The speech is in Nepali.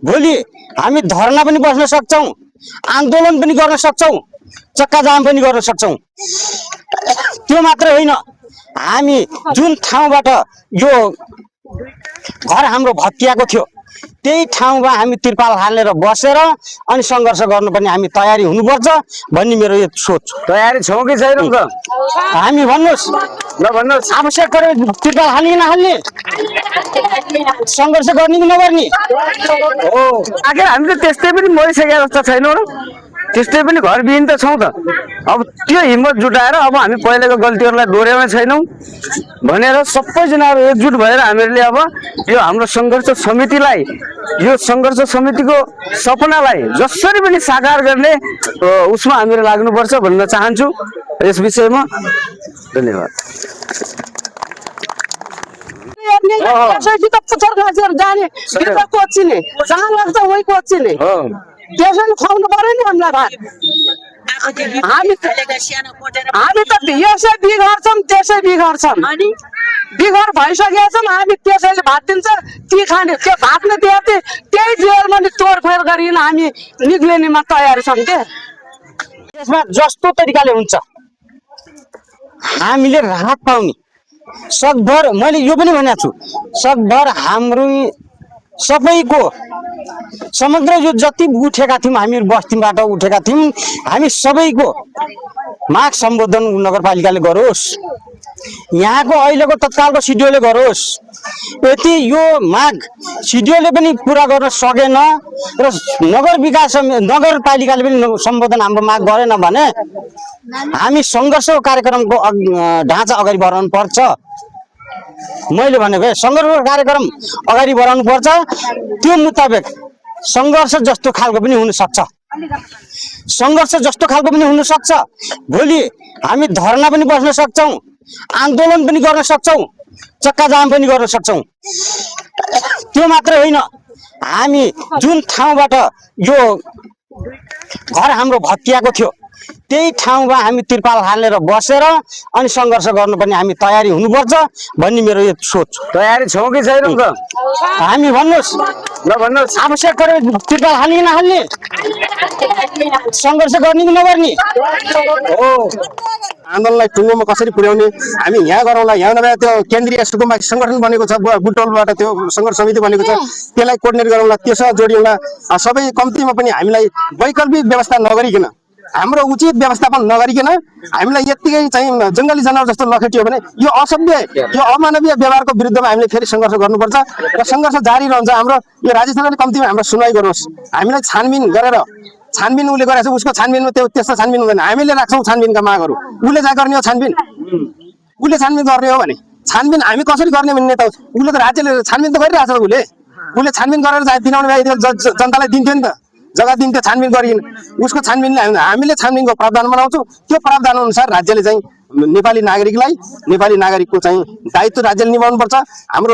भोलि हामी धरना पनि बस्न सक्छौं, आन्दोलन पनि गर्न सक्छौं, चक्का जाम पनि गर्न सक्छौं। त्यो मात्र होइन, हामी जुन ठाउँबाट यो घर हाम्रो भत्किएको थियो त्यही ठाउँमा हामी तिरपाल हालेर बसेर अनि सङ्घर्ष गर्नुपर्ने हामी तयारी हुनुपर्छ भन्ने मेरो यो सोच। तयारी छौँ कि छैनौँ त हामी भन्नुहोस् ल भन्नुहोस्। आवश्यक परे तिरपाल हाल्ने कि नहाल्ने, सङ्घर्ष गर्ने कि नगर्ने हो। आखिर हामी त त्यस्तै पनि मरिसकेका जस्तो छैनौँ र, त्यस्तै पनि घरविहीन त छौँ त। अब त्यो हिम्मत जुटाएर अब हामी पहिलेको गल्तीहरूलाई दोहोऱ्याउने छैनौँ भनेर सबैजनाहरू एकजुट भएर हामीहरूले अब यो हाम्रो सङ्घर्ष समितिलाई, यो सङ्घर्ष समितिको सपनालाई जसरी पनि साकार गर्ने उसमा हामीहरू लाग्नुपर्छ भन्न चाहन्छु यस विषयमा। धन्यवाद। जाने कोचिने जहाँ लाग्छ वही कोचिने त्यसैले खुवाउनु पर्यो नि हामीलाई भात। हामी त यसै बिगार्छौँ त्यसै बिगार्छौँ, बिगार भइसकेका छौँ। हामी त्यसैले भात दिन्छ ती खाने, त्यो भातले दिए त्यही जेलमा नि तोडफोड गरिकन हामी निक्लिनेमा तयार छौँ के। त्यसमा जस्तो तरिकाले हुन्छ हामीले राहत पाउने सकभर, मैले यो पनि भनेको छु, सकभर हाम्रो सबैको समग्र यो जति उठेका थियौँ हामीहरू बस्तीबाट उठेका थियौँ, हामी सबैको माग सम्बोधन नगरपालिकाले गरोस्, यहाँको अहिलेको तत्कालको सिडिओले गरोस्। यति यो माग सिडिओले पनि पुरा गर्न सकेन र नगर विकास नगरपालिकाले पनि सम्बोधन हाम्रो माग गरेन भने हामी सङ्घर्षको कार्यक्रमको ढाँचा अगाडि बढाउनु पर्छ। मैले भनेको सङ्घर्षको कार्यक्रम अगाडि बढाउनु पर्छ। त्यो मुताबिक सङ्घर्ष जस्तो खालको पनि हुन सक्छ, सङ्घर्ष जस्तो खालको पनि हुन सक्छ। भोलि हामी धरना पनि बस्न सक्छौं, आन्दोलन पनि गर्न सक्छौं, चक्का जाम पनि गर्न सक्छौं। त्यो मात्र होइन, हामी जुन ठाउँबाट यो घर हाम्रो भत्किएको थियो त्यही ठाउँमा हामी तिरपाल हालेर बसेर अनि सङ्घर्ष गर्नुपर्ने हामी तयारी हुनुपर्छ भन्ने मेरो यो सोच। तयारी छौँ कि छैनौँ त हामी भन्नुहोस् ल भन्नुहोस्। आवश्यक परे तिरपाल हाल्ने कि नहाल्ने, सङ्घर्ष गर्ने कि नगर्ने हो। आन्दोलनलाई टुङ्गोमा कसरी पुर्याउने हामी यहाँ गरौँला। यहाँ नभए त्यो केन्द्रीय सुकुम्बा सङ्गठन बनेको छ, बुटोलबाट त्यो सङ्घर्ष समिति बनेको छ, त्यसलाई कोर्डिनेट गरौँला, त्यसमा जोडिउँला। सबै कम्तीमा पनि हामीलाई वैकल्पिक व्यवस्था नगरिकन, हाम्रो उचित व्यवस्थापन नगरिकन हामीलाई यत्तिकै चाहिँ जङ्गली जनावर जस्तो लखेटियो भने यो असभ्य, यो अमानवीय व्यवहारको विरुद्धमा हामीले फेरि सङ्घर्ष गर्नुपर्छ र सङ्घर्ष जारी रहन्छ हाम्रो। यो राज्य सरकारले कम्तीमा हाम्रो सुनवाई गर्नुहोस्, हामीलाई छानबिन गरेर, छानबिन उसले गरेको छ उसको छानबिनमा त्यस्तो छानबिन हुँदैन। हामीले राख्छौँ छानबिनका मागहरू, उसले जहाँ गर्ने हो छानबिन, उसले छानबिन गर्ने हो भने छानबिन हामी कसरी गर्ने भन्ने त उसले त राज्यले छानबिन त गरिरहेको छ। उसले छानबिन गरेर दिनाउने भए जनतालाई दिन्थ्यो नि त, जग्गा दिन्थ्यो छानबिन गरिकन। उसको छानबिनले हामीले छानबिनको प्रावधान बनाउँछौँ। त्यो प्रावधान अनुसार राज्यले चाहिँ नेपाली नागरिकलाई, नेपाली नागरिकको चाहिँ दायित्व राज्यले निभाउनुपर्छ। हाम्रो